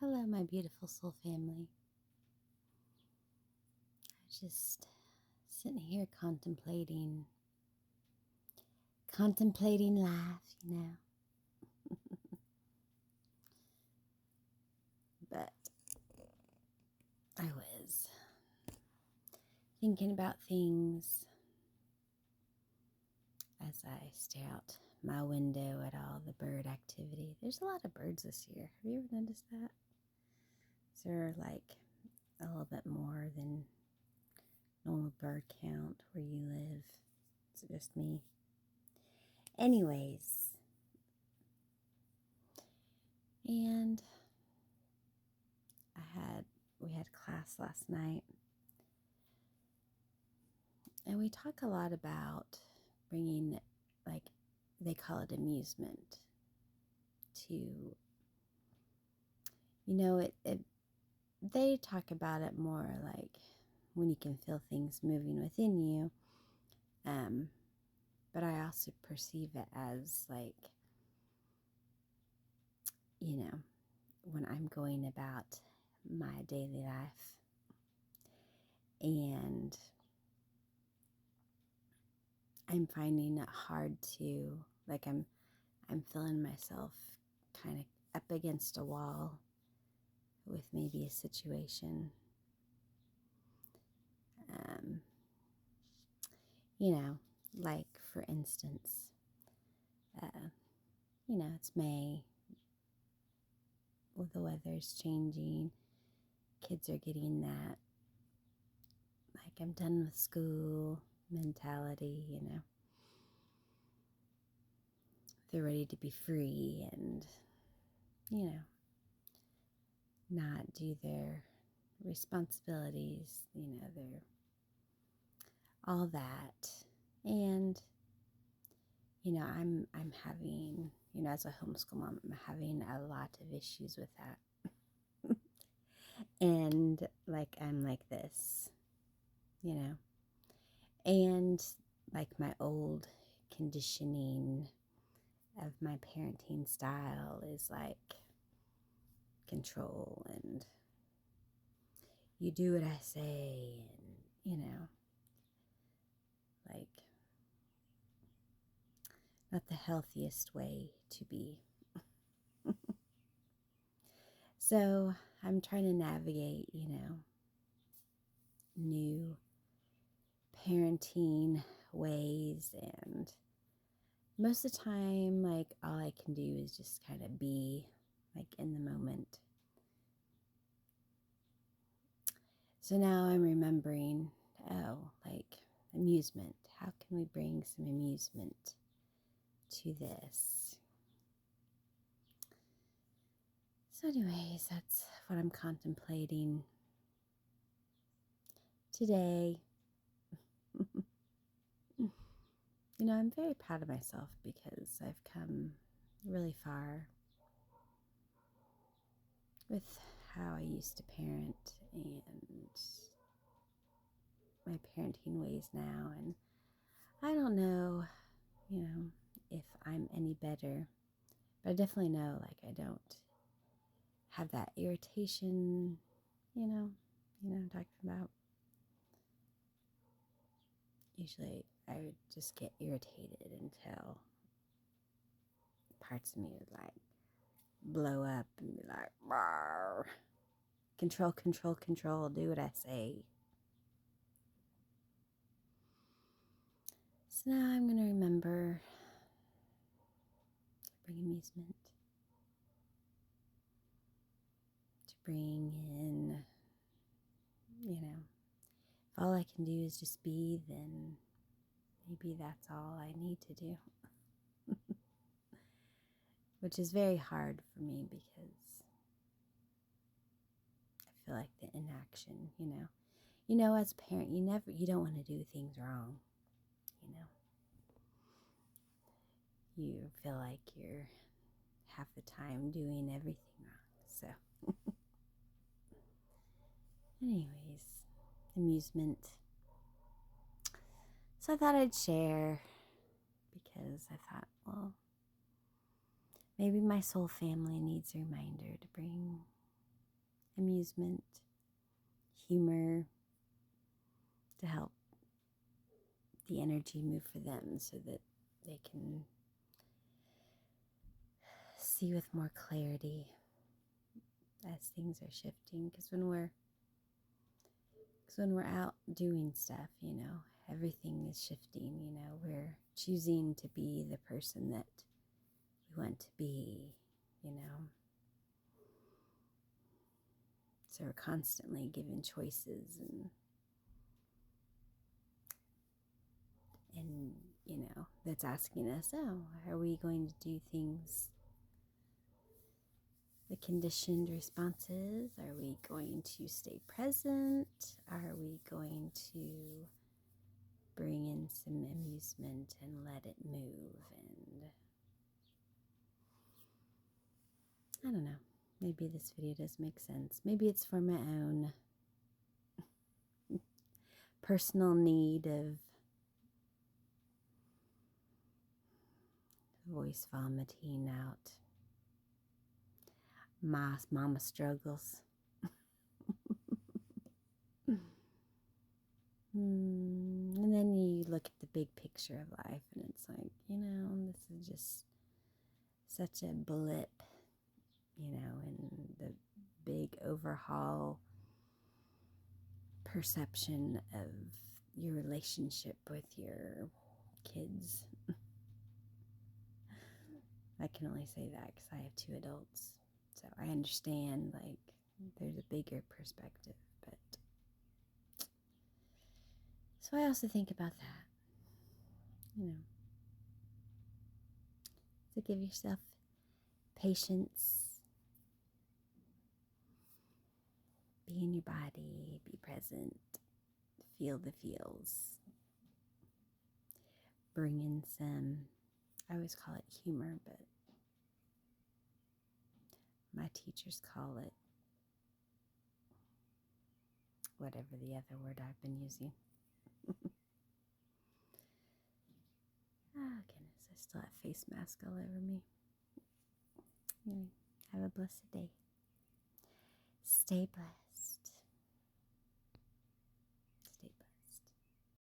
Hello, my beautiful soul family. I was just sitting here contemplating life. But I was thinking about things as I stare out my window at all the bird activity. There's a lot of birds this year. Have you ever noticed that? Is there like a little bit more than normal bird count where you live? It's just me. Anyways, and we had class last night, and we talk a lot about bringing, like, they call it amusement to, they talk about it more like when you can feel things moving within you, but I also perceive it as like, when I'm going about my daily life and I'm finding it hard to, like, I'm feeling myself kind of up against a wall with maybe a situation. Like, for instance, it's May, well, the weather's changing, kids are getting that, like, I'm done with school mentality, they're ready to be free and, not do their responsibilities, they're all that. And, I'm having, as a homeschool mom, I'm having a lot of issues with that. And, like, I'm like this, and, like, my old conditioning of my parenting style is like control and you do what I say, and like, not the healthiest way to be. So I'm trying to navigate, new parenting ways, and most of the time, like, all I can do is just kind of be, like, in the moment. So now I'm remembering, like, amusement. How can we bring some amusement to this? So anyways, that's what I'm contemplating today. I'm very proud of myself because I've come really far with how I used to parent and my parenting ways now. And I don't know, if I'm any better, but I definitely know, like, I don't have that irritation, I'm talking about. Usually I would just get irritated until parts of me would, like, blow up and be like, "Rawr. Control, control, control, do what I say." So now I'm going to remember to bring amusement, to bring in, if all I can do is just be, then maybe that's all I need to do. Which is very hard for me because I feel like the inaction, as a parent, you don't want to do things wrong, you feel like you're half the time doing everything wrong. So anyways, amusement. So I thought I'd share because I thought, well, maybe my soul family needs a reminder to bring amusement, humor to help the energy move for them so that they can see with more clarity as things are shifting. Because when we're out doing stuff, everything is shifting. We're choosing to be the person that we want to be. So we're constantly given choices and that's asking us, are we going to do things, the conditioned responses? Are we going to stay present? Are we going to bring in some amusement and let it move? And I don't know, maybe this video does make sense. Maybe it's for my own personal need of voice vomiting out my mama struggles. And then you look at the big picture of life and it's like, this is just such a blip, in the big overhaul perception of your relationship with your kids. I can only say that because I have 2 adults. So I understand, there's a bigger perspective, but so I also think about that, So give yourself patience, be in your body, be present, feel the feels, bring in some, I always call it humor, but my teachers call it whatever the other word I've been using. Oh, goodness, I still have face mask all over me. Anyway, have a blessed day. Stay blessed.